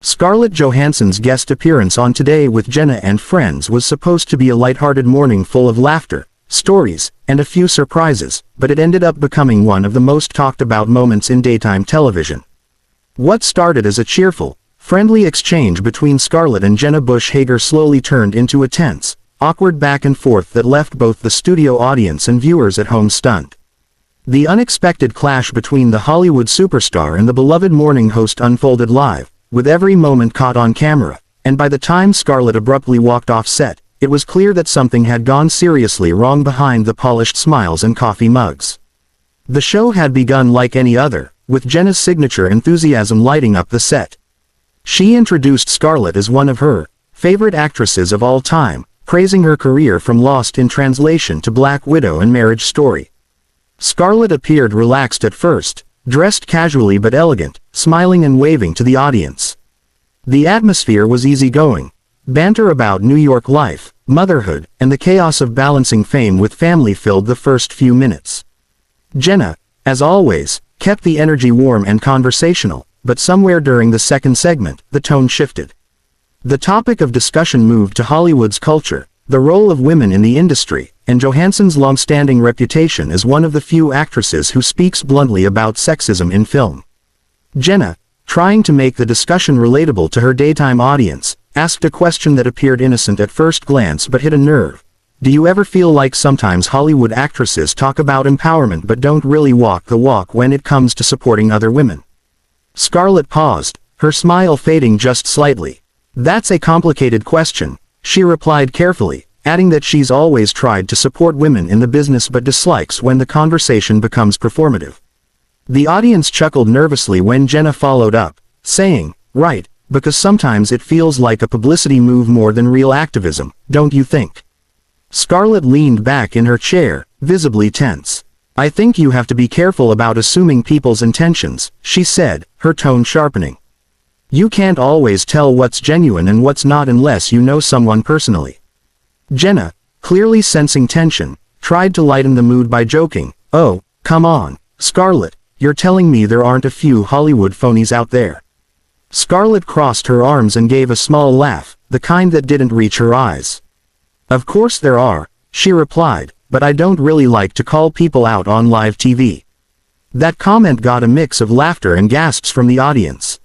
Scarlett Johansson's guest appearance on Today with Jenna and Friends was supposed to be a lighthearted morning full of laughter, stories, and a few surprises, but it ended up becoming one of the most talked about moments in daytime television. What started as a cheerful, friendly exchange between Scarlett and Jenna Bush Hager slowly turned into a tense, awkward back and forth that left both the studio audience and viewers at home stunned. The unexpected clash between the Hollywood superstar and the beloved morning host unfolded live, with every moment caught on camera, and by the time Scarlett abruptly walked off set, it was clear that something had gone seriously wrong behind the polished smiles and coffee mugs. The show had begun like any other, with Jenna's signature enthusiasm lighting up the set. She introduced Scarlett as one of her favorite actresses of all time, praising her career from Lost in Translation to Black Widow and Marriage Story. Scarlett appeared relaxed at first, dressed casually but elegant, smiling and waving to the audience. The atmosphere was easygoing. Banter about New York life, motherhood, and the chaos of balancing fame with family filled the first few minutes. Jenna, as always, kept the energy warm and conversational, but somewhere during the second segment, the tone shifted. The topic of discussion moved to Hollywood's culture, the role of women in the industry, and Johansson's long-standing reputation as one of the few actresses who speaks bluntly about sexism in film. Jenna, trying to make the discussion relatable to her daytime audience, asked a question that appeared innocent at first glance but hit a nerve. Do you ever feel like sometimes Hollywood actresses talk about empowerment but don't really walk the walk when it comes to supporting other women? Scarlett paused, her smile fading just slightly. That's a complicated question, she replied carefully, adding that she's always tried to support women in the business but dislikes when the conversation becomes performative. The audience chuckled nervously when Jenna followed up, saying, "Right, because sometimes it feels like a publicity move more than real activism, don't you think?" Scarlett leaned back in her chair, visibly tense. "I think you have to be careful about assuming people's intentions," she said, her tone sharpening. "You can't always tell what's genuine and what's not unless you know someone personally." Jenna, clearly sensing tension, tried to lighten the mood by joking, "Oh, come on, Scarlett, you're telling me there aren't a few Hollywood phonies out there?" Scarlett crossed her arms and gave a small laugh, the kind that didn't reach her eyes. "Of course there are," she replied, "but I don't really like to call people out on live TV." That comment got a mix of laughter and gasps from the audience.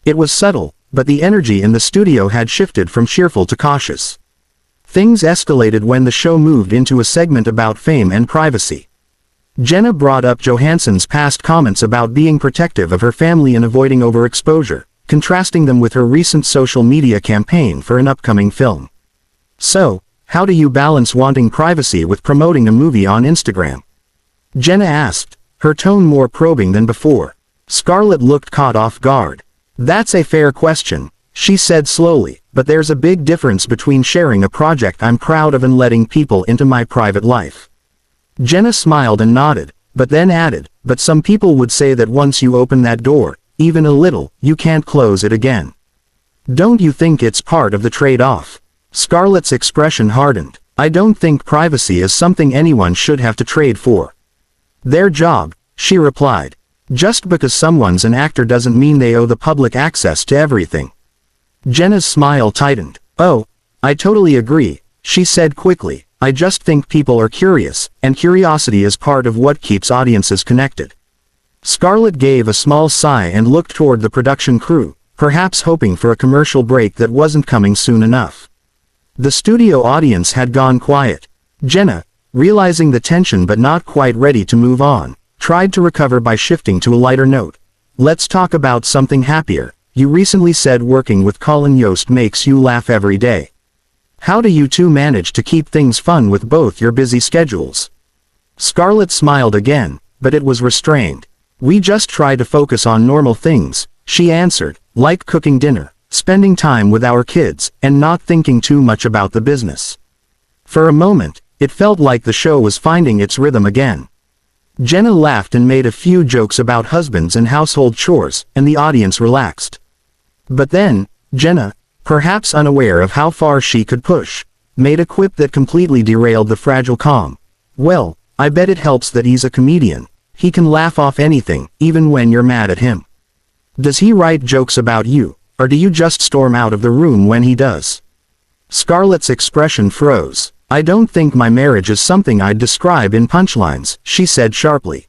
It was subtle, but the energy in the studio had shifted from cheerful to cautious. Things escalated when the show moved into a segment about fame and privacy. Jenna brought up Johansson's past comments about being protective of her family and avoiding overexposure, contrasting them with her recent social media campaign for an upcoming film. "So, how do you balance wanting privacy with promoting a movie on Instagram?" Jenna asked, her tone more probing than before. Scarlett looked caught off guard. "That's a fair question," she said slowly, "but there's a big difference between sharing a project I'm proud of and letting people into my private life." Jenna smiled and nodded, but then added, "But some people would say that once you open that door, even a little, you can't close it again. Don't you think it's part of the trade-off?" Scarlett's expression hardened. "I don't think privacy is something anyone should have to trade for their job," she replied. "Just because someone's an actor doesn't mean they owe the public access to everything." Jenna's smile tightened. "Oh, I totally agree," she said quickly. "I just think people are curious, and curiosity is part of what keeps audiences connected." Scarlett gave a small sigh and looked toward the production crew, perhaps hoping for a commercial break that wasn't coming soon enough. The studio audience had gone quiet. Jenna, realizing the tension but not quite ready to move on, tried to recover by shifting to a lighter note. "Let's talk about something happier. You recently said working with Colin Yost makes you laugh every day. How do you two manage to keep things fun with both your busy schedules?" Scarlett smiled again, but it was restrained. "We just try to focus on normal things," she answered, "like cooking dinner, spending time with our kids, and not thinking too much about the business." For a moment, it felt like the show was finding its rhythm again. Jenna laughed and made a few jokes about husbands and household chores, and the audience relaxed. But then, Jenna, perhaps unaware of how far she could push, made a quip that completely derailed the fragile calm. "Well, I bet it helps that he's a comedian. He can laugh off anything, even when you're mad at him. Does he write jokes about you, or do you just storm out of the room when he does? Scarlett's expression froze. I don't think my marriage is something I'd describe in punchlines, she said sharply.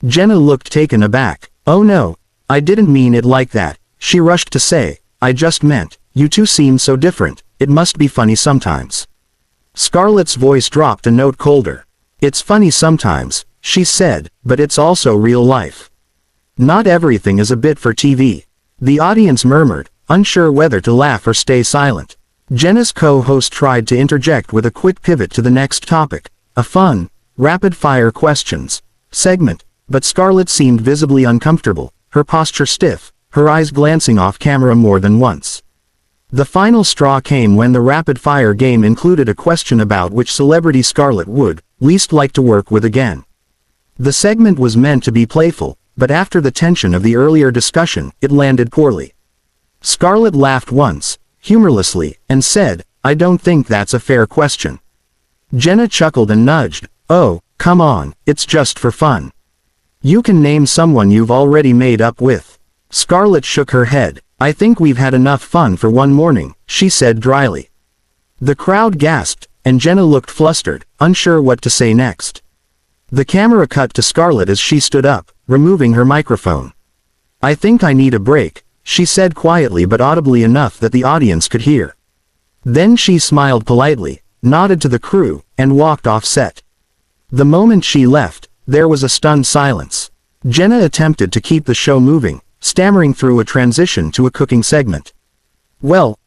Jenna looked taken aback. Oh no, I didn't mean it like that, she rushed to say. I just meant, you two seem so different, it must be funny sometimes. Scarlett's voice dropped a note colder. It's funny sometimes, she said, but it's also real life. Not everything is a bit for TV. The audience murmured, unsure whether to laugh or stay silent. Jenna's co-host tried to interject with a quick pivot to the next topic, a fun, rapid-fire questions segment, but Scarlett seemed visibly uncomfortable, her posture stiff, her eyes glancing off camera more than once. The final straw came when the rapid-fire game included a question about which celebrity Scarlett would least like to work with again. The segment was meant to be playful, but after the tension of the earlier discussion, it landed poorly. Scarlett laughed once, humorlessly, and said, I don't think that's a fair question. Jenna chuckled and nudged, oh, come on, it's just for fun. You can name someone you've already made up with. Scarlett shook her head. I think we've had enough fun for one morning, she said dryly. The crowd gasped, and Jenna looked flustered, unsure what to say next. The camera cut to Scarlett as she stood up, removing her microphone. I think I need a break, she said quietly but audibly enough that the audience could hear. Then she smiled politely, nodded to the crew, and walked off set. The moment she left, there was a stunned silence. Jenna attempted to keep the show moving, stammering through a transition to a cooking segment. Well,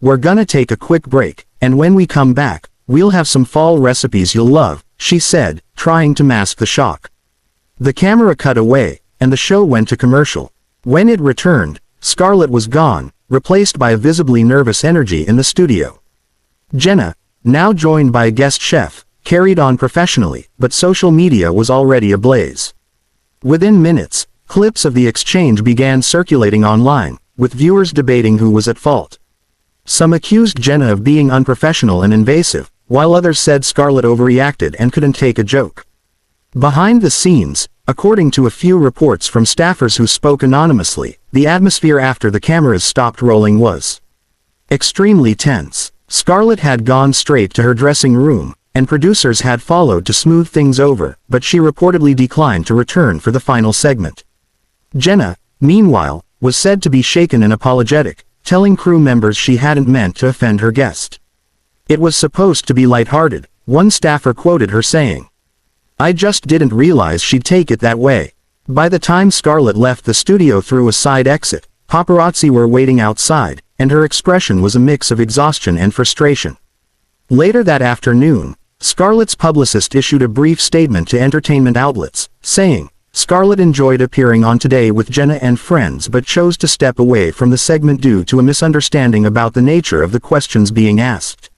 we're gonna take a quick break, and when we come back, we'll have some fall recipes you'll love, she said, trying to mask the shock. The camera cut away, and the show went to commercial. When it returned, Scarlett was gone, replaced by a visibly nervous energy in the studio. Jenna, now joined by a guest chef, carried on professionally, but social media was already ablaze. Within minutes, clips of the exchange began circulating online, with viewers debating who was at fault. Some accused Jenna of being unprofessional and invasive, while others said Scarlett overreacted and couldn't take a joke. Behind the scenes, according to a few reports from staffers who spoke anonymously, the atmosphere after the cameras stopped rolling was extremely tense. Scarlett had gone straight to her dressing room, and producers had followed to smooth things over, but she reportedly declined to return for the final segment. Jenna, meanwhile, was said to be shaken and apologetic, telling crew members she hadn't meant to offend her guest. It was supposed to be lighthearted, one staffer quoted her saying. I just didn't realize she'd take it that way. By the time Scarlett left the studio through a side exit, paparazzi were waiting outside, and her expression was a mix of exhaustion and frustration. Later that afternoon, Scarlett's publicist issued a brief statement to entertainment outlets, saying, Scarlett enjoyed appearing on Today with Jenna and Friends but chose to step away from the segment due to a misunderstanding about the nature of the questions being asked.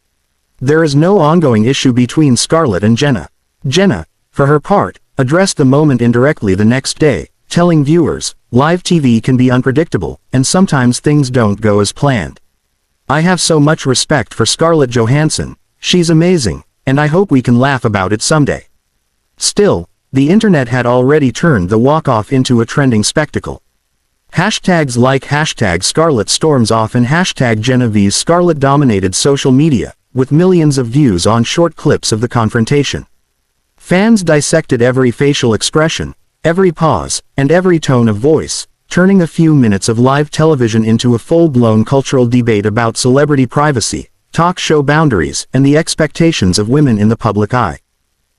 There is no ongoing issue between Scarlett and Jenna. Jenna, for her part, addressed the moment indirectly the next day, telling viewers, live TV can be unpredictable, and sometimes things don't go as planned. I have so much respect for Scarlett Johansson, she's amazing, and I hope we can laugh about it someday. Still, the internet had already turned the walk-off into a trending spectacle. Hashtags like hashtag Scarlett Storms Off and hashtag Jenna Scarlett dominated social media, with millions of views on short clips of the confrontation. Fans dissected every facial expression, every pause, and every tone of voice, turning a few minutes of live television into a full-blown cultural debate about celebrity privacy, talk show boundaries, and the expectations of women in the public eye.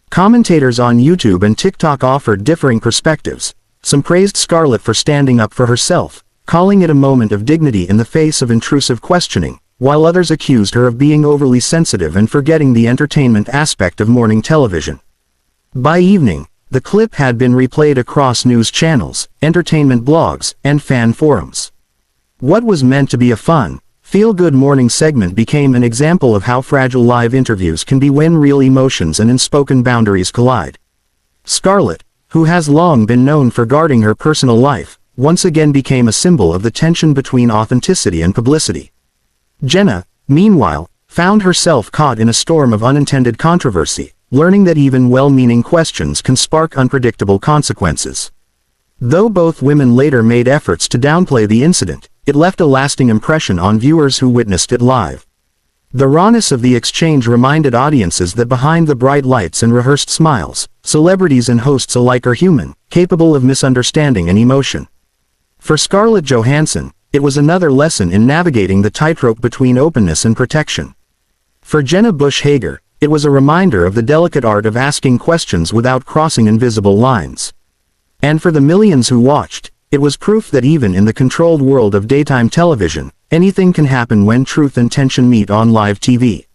Commentators on YouTube and TikTok offered differing perspectives. Some praised Scarlett for standing up for herself, calling it a moment of dignity in the face of intrusive questioning, while others accused her of being overly sensitive and forgetting the entertainment aspect of morning television. By evening, the clip had been replayed across news channels, entertainment blogs, and fan forums. What was meant to be a fun, feel-good morning segment became an example of how fragile live interviews can be when real emotions and unspoken boundaries collide. Scarlett, who has long been known for guarding her personal life, once again became a symbol of the tension between authenticity and publicity. Jenna, meanwhile, found herself caught in a storm of unintended controversy, learning that even well-meaning questions can spark unpredictable consequences. Though both women later made efforts to downplay the incident, it left a lasting impression on viewers who witnessed it live. The rawness of the exchange reminded audiences that behind the bright lights and rehearsed smiles, celebrities and hosts alike are human, capable of misunderstanding and emotion. For Scarlett Johansson, it was another lesson in navigating the tightrope between openness and protection. For Jenna Hager, it was a reminder of the delicate art of asking questions without crossing invisible lines. And for the millions who watched, it was proof that even in the controlled world of daytime television, anything can happen when truth and tension meet on live TV.